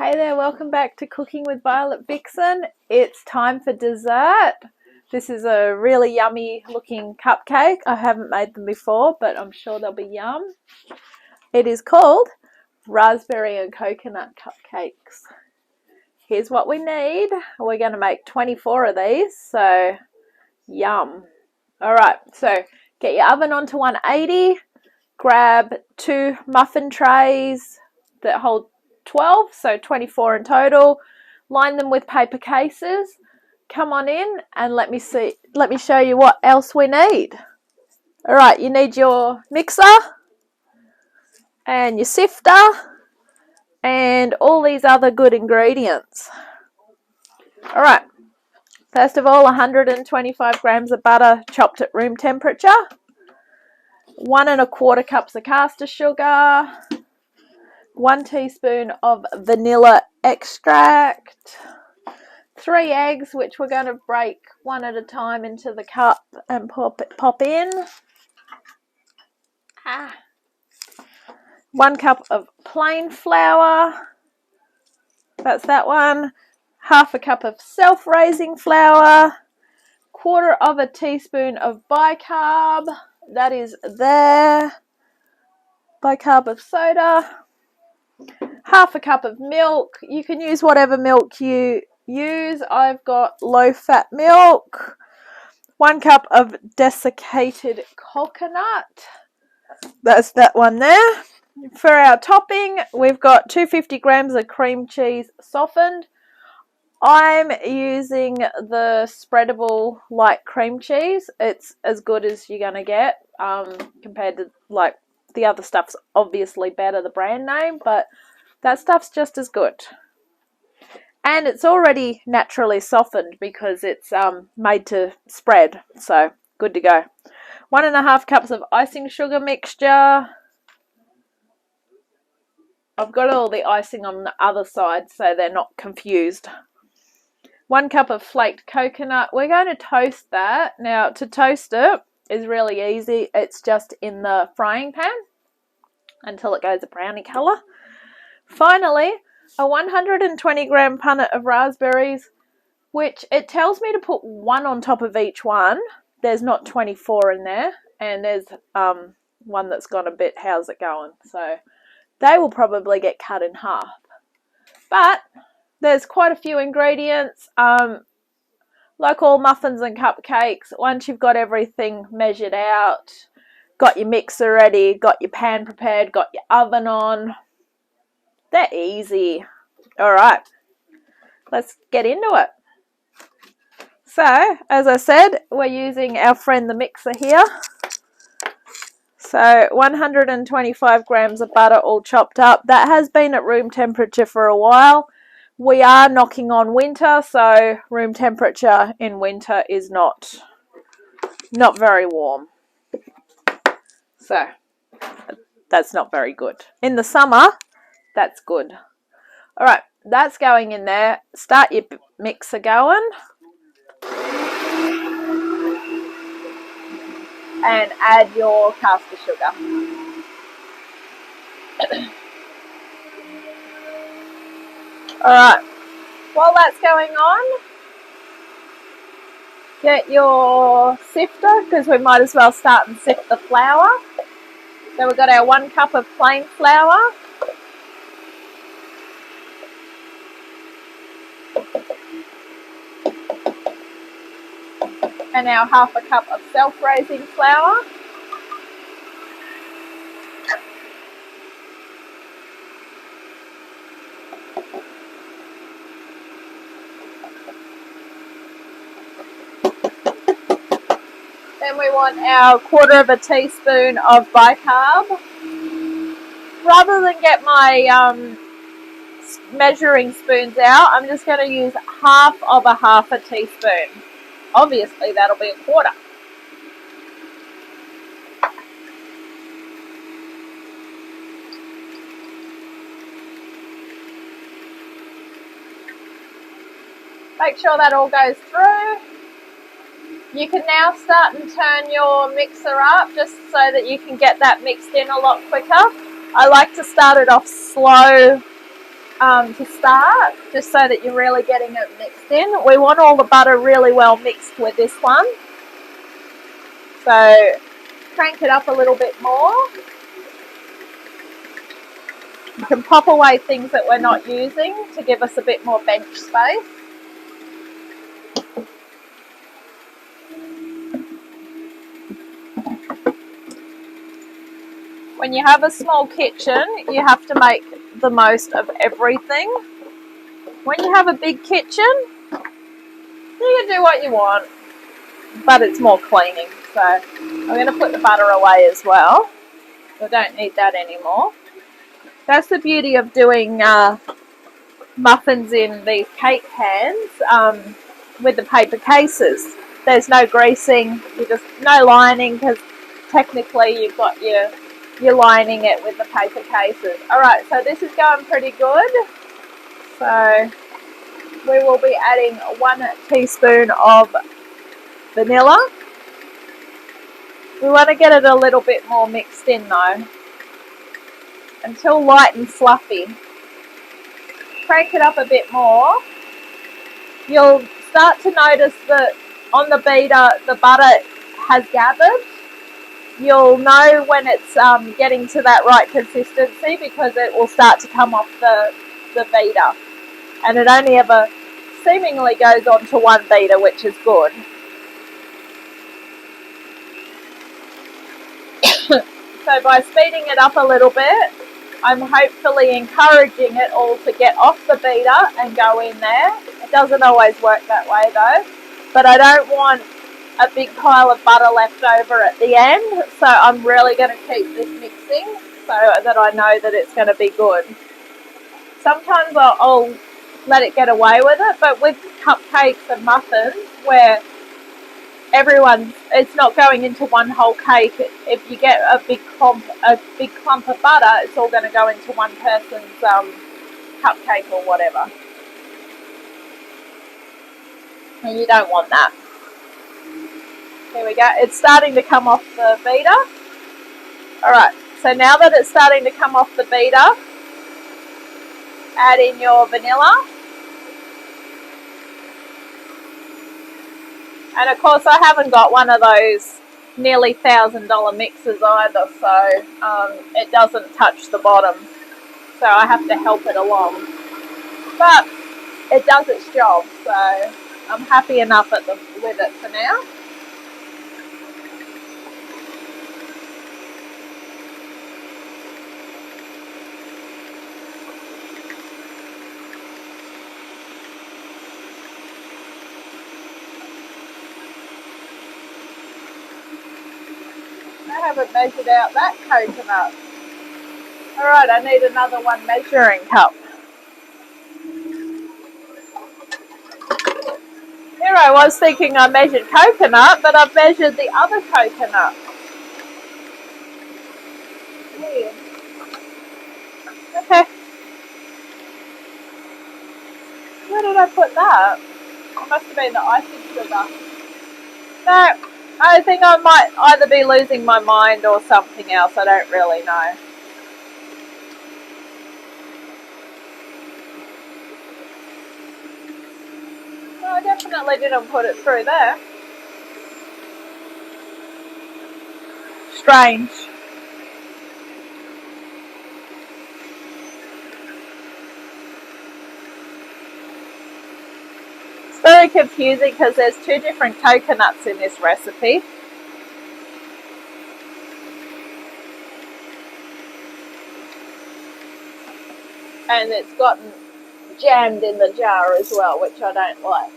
Hey there, welcome back to Cooking with Violet Vixen. It's time for dessert. This is a really yummy looking cupcake. I haven't made them before, but I'm sure they'll be yum. It is called raspberry and coconut cupcakes. Here's what we need. We're going to make 24 of these, so yum. Alright, so get your oven onto 180. Grab 2 muffin trays that hold 12, so 24 in total. Line them with paper cases. Come on in and let me show you what else we need. All right, you need your mixer and your sifter and all these other good ingredients. All right, first of all, 125 grams of butter chopped at room temperature, 1 1/4 cups of caster sugar, 1 teaspoon of vanilla extract, 3 eggs, which we're going to break one at a time into the cup and pop in. 1 cup of plain flour, that's that one. 1/2 cup of self-raising flour, 1/4 teaspoon of bicarb, that is there. Bicarb of soda. 1/2 cup of milk. You can use whatever milk you use. I've got low-fat milk. 1 cup of desiccated coconut. That's that one there. For our topping, we've got 250 grams of cream cheese softened. I'm using the spreadable light cream cheese. It's as good as you're going to get compared to like the other stuff's obviously better, the brand name, but that stuff's just as good. And it's already naturally softened because it's made to spread, so good to go. 1 1/2 cups of icing sugar mixture. I've got all the icing on the other side so they're not confused. 1 cup of flaked coconut. We're going to toast that. Now, to toast it is really easy. It's just in the frying pan until it goes a brownie colour. Finally, a 120 gram punnet of raspberries, which it tells me to put 1 on top of each one. There's not 24 in there, and there's one that's got a bit, how's it going? So they will probably get cut in half. But there's quite a few ingredients. Like all muffins and cupcakes, once you've got everything measured out, got your mixer ready, got your pan prepared, got your oven on, they're easy. All right, let's get into it. So, as I said, we're using our friend the mixer here. So, 125 grams of butter all chopped up. That has been at room temperature for a while. We are knocking on winter, so room temperature in winter is not very warm. So, that's not very good. In the summer, that's good. All right, that's going in there. Start your mixer going. And add your caster sugar. Alright, while that's going on, get your sifter, because we might as well start and sift the flour. So we've got our 1 cup of plain flour. And our 1/2 cup of self-raising flour. Then we want our 1/4 teaspoon of bicarb. Rather than get my measuring spoons out, I'm just going to use 1/2 teaspoon. Obviously, that'll be 1/4. Make sure that all goes through. You can now start and turn your mixer up just so that you can get that mixed in a lot quicker. I like to start it off slow to start, just so that you're really getting it mixed in. We want all the butter really well mixed with this one. So crank it up a little bit more. You can pop away things that we're not using to give us a bit more bench space. When you have a small kitchen, you have to make the most of everything. When you have a big kitchen, you can do what you want, but it's more cleaning. So I'm going to put the butter away as well. We don't need that anymore. That's the beauty of doing muffins in these cake pans with the paper cases. There's no greasing, no lining, because technically you've got you're lining it with the paper cases. Alright, so this is going pretty good. So we will be adding 1 teaspoon of vanilla. We want to get it a little bit more mixed in though, until light and fluffy. Crank it up a bit more. You'll start to notice that on the beater the butter has gathered. You'll know when it's getting to that right consistency because it will start to come off the beater. And it only ever seemingly goes on to 1 beater, which is good. So by speeding it up a little bit, I'm hopefully encouraging it all to get off the beater and go in there. It doesn't always work that way though. But I don't want a big pile of butter left over at the end. So I'm really going to keep this mixing so that I know that it's going to be good. Sometimes I'll let it get away with it, but with cupcakes and muffins where it's not going into one whole cake. If you get a big clump of butter, it's all going to go into one person's cupcake or whatever, and you don't want that. Here we go. It's starting to come off the beater. Alright, so now that it's starting to come off the beater, add in your vanilla. And of course I haven't got one of those nearly $1,000 mixers either, so it doesn't touch the bottom. So I have to help it along. But it does its job, so I'm happy enough with it for now. I haven't measured out that coconut. Alright, I need another 1 measuring cup. Here I was thinking I measured coconut, but I've measured the other coconut. Weird. Okay. Where did I put that? It must have been the icing sugar. No. I think I might either be losing my mind or something else. I don't really know. No, I definitely didn't put it through there. Strange. It's very confusing because there's 2 different coconuts in this recipe. And it's gotten jammed in the jar as well, which I don't like.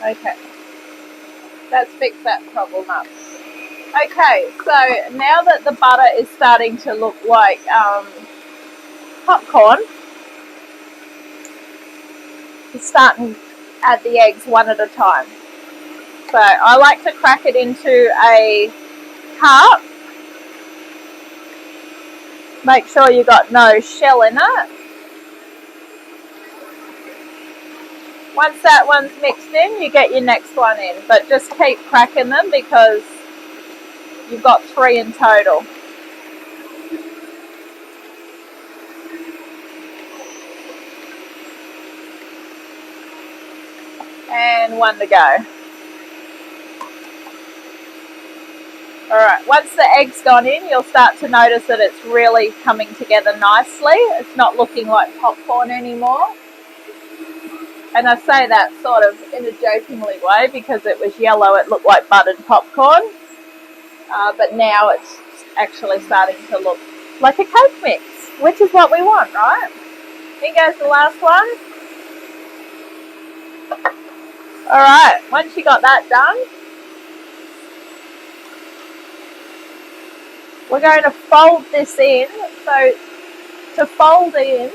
Okay, let's fix that problem up. Okay, so now that the butter is starting to look like popcorn, you start and add the eggs 1 at a time. So I like to crack it into a cup. Make sure you got no shell in it. Once that one's mixed in, you get your next one in. But just keep cracking them because you've got 3 in total. And 1 to go. Alright, once the egg's gone in, you'll start to notice that it's really coming together nicely. It's not looking like popcorn anymore. And I say that sort of in a jokingly way because it was yellow, it looked like buttered popcorn. But now it's actually starting to look like a cake mix, which is what we want, right? Here goes the last one. Alright, once you got that done, we're going to fold this in. So to fold in,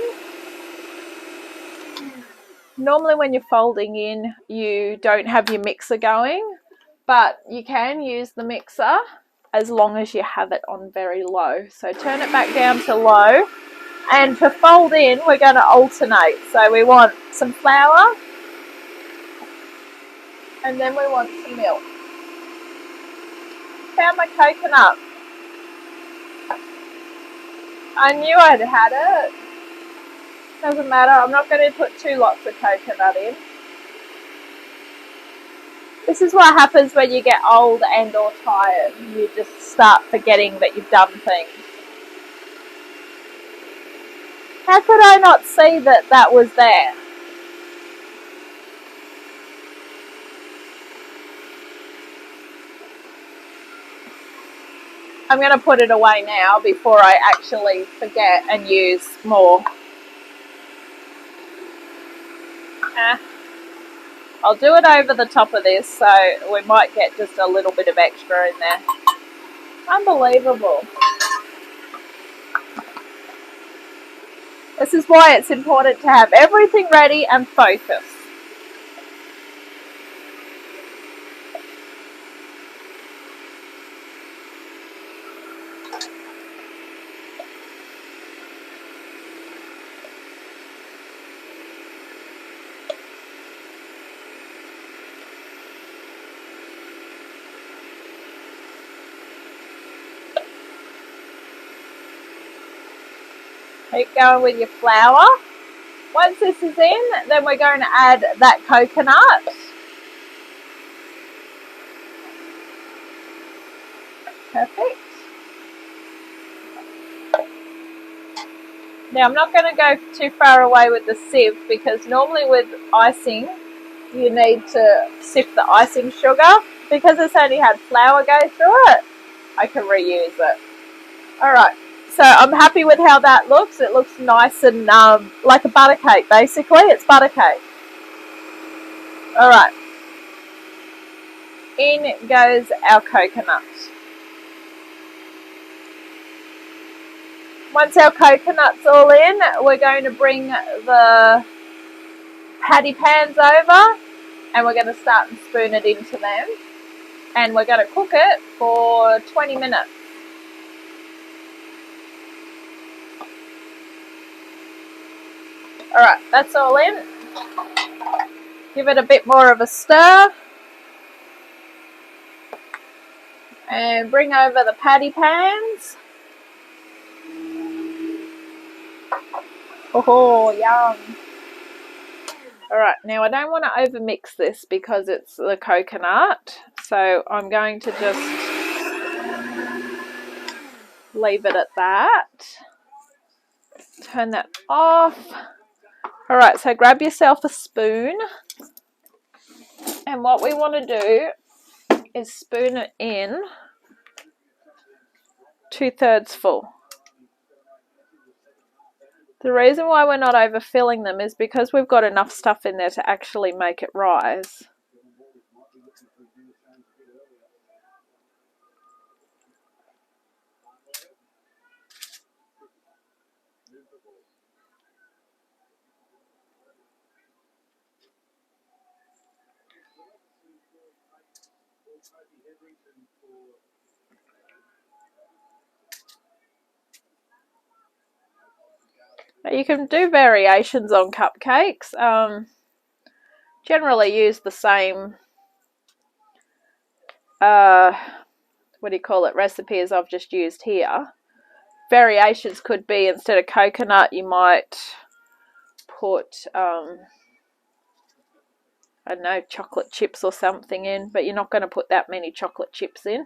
normally when you're folding in, you don't have your mixer going, but you can use the mixer as long as you have it on very low. So turn it back down to low. And to fold in, we're going to alternate. So we want some flour, and then we want some milk. Found my coconut. I knew I'd had it. Doesn't matter, I'm not going to put 2 lots of coconut in. This is what happens when you get old and or tired. You just start forgetting that you've done things. How could I not see that that was there? I'm going to put it away now before I actually forget and use more. I'll do it over the top of this, so we might get just a little bit of extra in there. Unbelievable. This is why it's important to have everything ready and focused. Keep going with your flour. Once this is in, then we're going to add that coconut. Perfect. Now I'm not going to go too far away with the sieve because normally with icing you need to sift the icing sugar. Because it's only had flour go through it, I can reuse it. Alright, so I'm happy with how that looks. It looks nice and like a butter cake basically. It's butter cake. Alright, in goes our coconut. Once our coconut's all in, we're going to bring the patty pans over and we're going to start and spoon it into them. And we're going to cook it for 20 minutes. Alright, that's all in. Give it a bit more of a stir. And bring over the patty pans. Oh, yum. Alright, now I don't want to overmix this because it's the coconut. So I'm going to just leave it at that. Turn that off. Alright, so grab yourself a spoon. And what we want to do is spoon it in 2/3 full. The reason why we're not overfilling them is because we've got enough stuff in there to actually make it rise. You can do variations on cupcakes. Generally use the same recipe as I've just used here. Variations could be, instead of coconut, you might put I don't know, chocolate chips or something in, but you're not going to put that many chocolate chips in.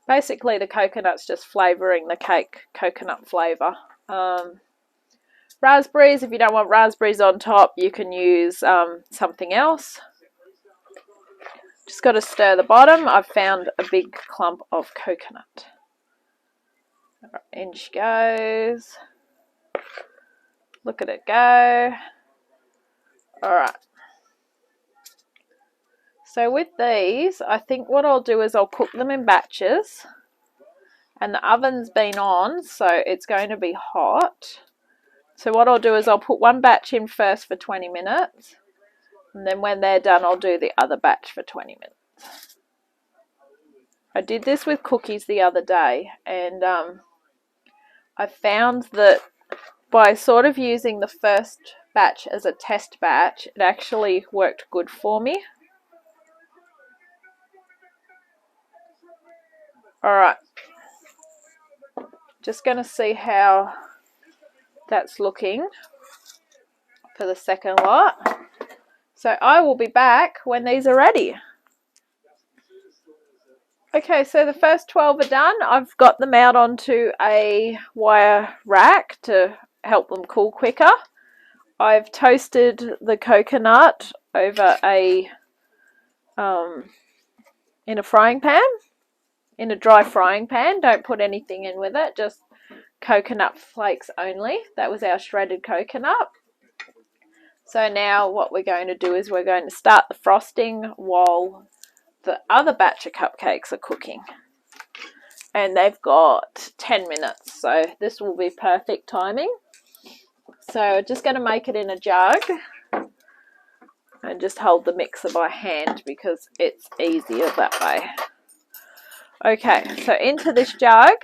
Basically, the coconut's just flavouring the cake, coconut flavour. Raspberries, if you don't want raspberries on top, you can use something else. Just got to stir the bottom. I've found a big clump of coconut. In she goes. Look at it go. Alright. So with these, I think what I'll do is I'll cook them in batches. And the oven's been on, so it's going to be hot. So what I'll do is I'll put one batch in first for 20 minutes. And then when they're done, I'll do the other batch for 20 minutes. I did this with cookies the other day, and I found that by sort of using the first batch as a test batch, it actually worked good for me. Alright, just going to see how that's looking for the second lot. So I will be back when these are ready. Okay, so the first 12 are done. I've got them out onto a wire rack to help them cool quicker. I've toasted the coconut over in a frying pan, in a dry frying pan. Don't put anything in with it, just coconut flakes only. That was our shredded coconut. So now what we're going to do is we're going to start the frosting while the other batch of cupcakes are cooking. And they've got 10 minutes, so this will be perfect timing. So just going to make it in a jug and just hold the mixer by hand because it's easier that way. Okay, so into this jug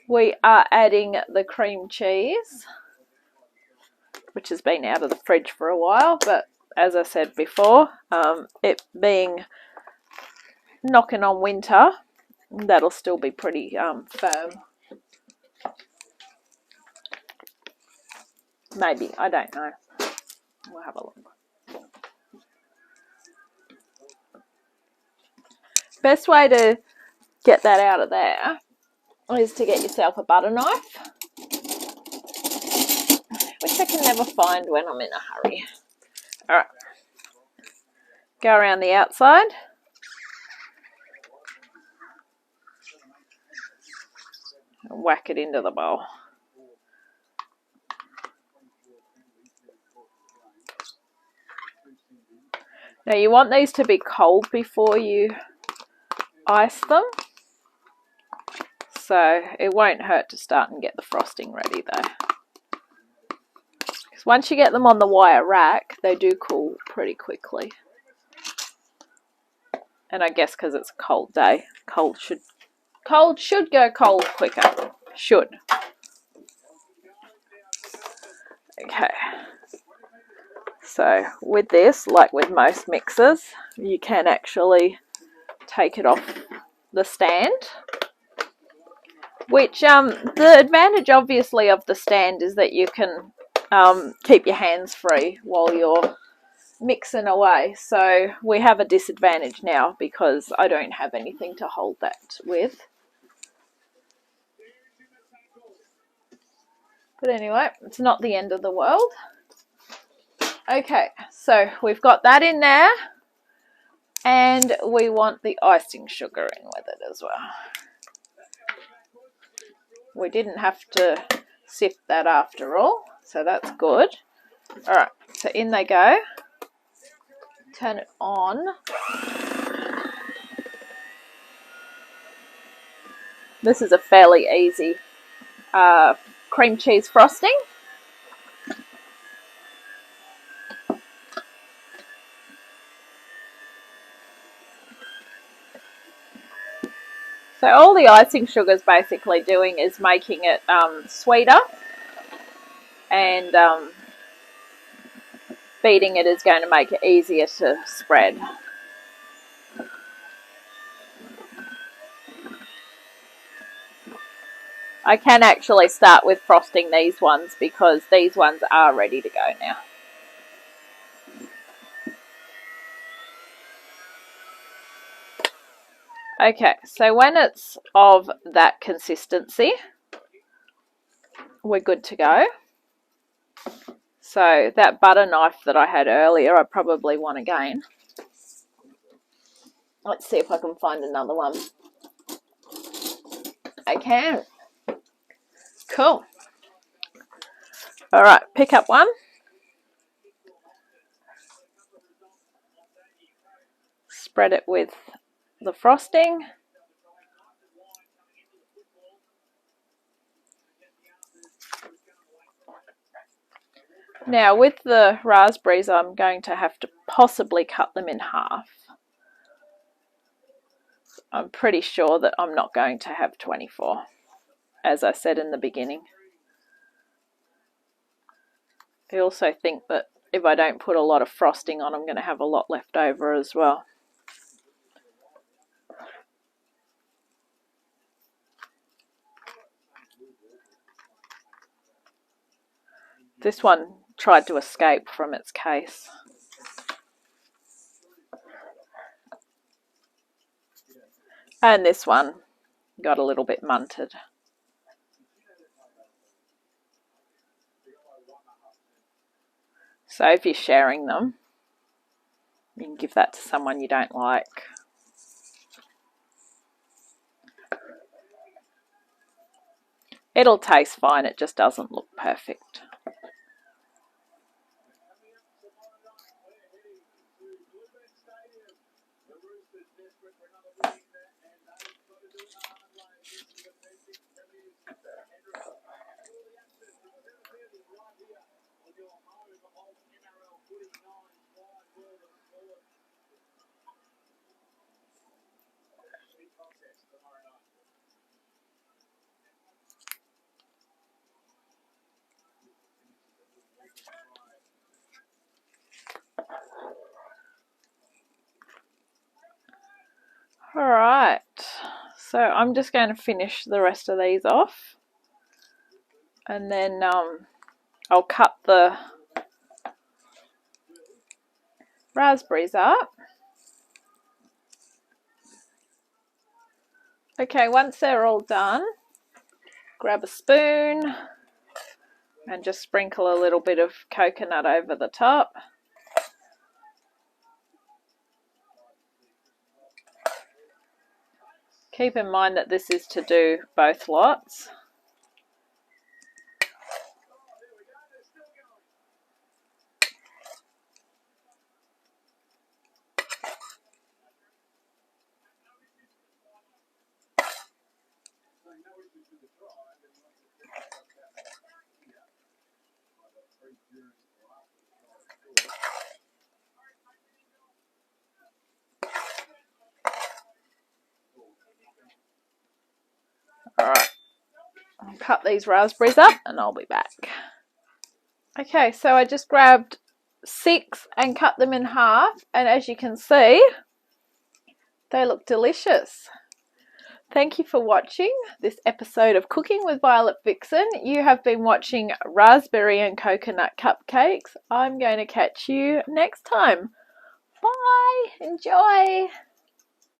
we are adding the cream cheese, which has been out of the fridge for a while, but as I said before, it being knocking on winter, that'll still be pretty firm. Maybe, I don't know. We'll have a look. Best way to get that out of there is to get yourself a butter knife, which I can never find when I'm in a hurry. Alright, go around the outside. And whack it into the bowl. Now you want these to be cold before you ice them, so it won't hurt to start and get the frosting ready though. Because once you get them on the wire rack, they do cool pretty quickly. And I guess because it's a cold day, cold should go cold quicker. Should. Okay. So with this, like with most mixers, you can actually take it off the stand. Which the advantage obviously of the stand is that you can keep your hands free while you're mixing away. So we have a disadvantage now because I don't have anything to hold that with. But anyway, it's not the end of the world. Okay, so we've got that in there, and we want the icing sugar in with it as well. We didn't have to sift that after all, so that's good. Alright, so in they go. Turn it on. This is a fairly easy cream cheese frosting. So all the icing sugar is basically doing is making it sweeter, and beating it is going to make it easier to spread. I can actually start with frosting these ones because these ones are ready to go now. Okay, so when it's of that consistency, we're good to go. So that butter knife that I had earlier, I probably want again. Let's see if I can find another one. I can. Cool. All right, pick up one. Spread it with the frosting. Now with the raspberries, I'm going to have to possibly cut them in half. I'm pretty sure that I'm not going to have 24, as I said in the beginning. I also think that if I don't put a lot of frosting on, I'm going to have a lot left over as well. This one tried to escape from its case. And this one got a little bit munted. So if you're sharing them, you can give that to someone you don't like. It'll taste fine, it just doesn't look perfect. Alright, so I'm just going to finish the rest of these off, and then I'll cut the raspberries up. Okay, once they're all done, grab a spoon and just sprinkle a little bit of coconut over the top. Keep in mind that this is to do both lots. Alright, I'll cut these raspberries up and I'll be back. Okay, so I just grabbed 6 and cut them in half, and as you can see, they look delicious. Thank you for watching this episode of Cooking with Violet Vixen. You have been watching raspberry and coconut cupcakes. I'm going to catch you next time. Bye! Enjoy!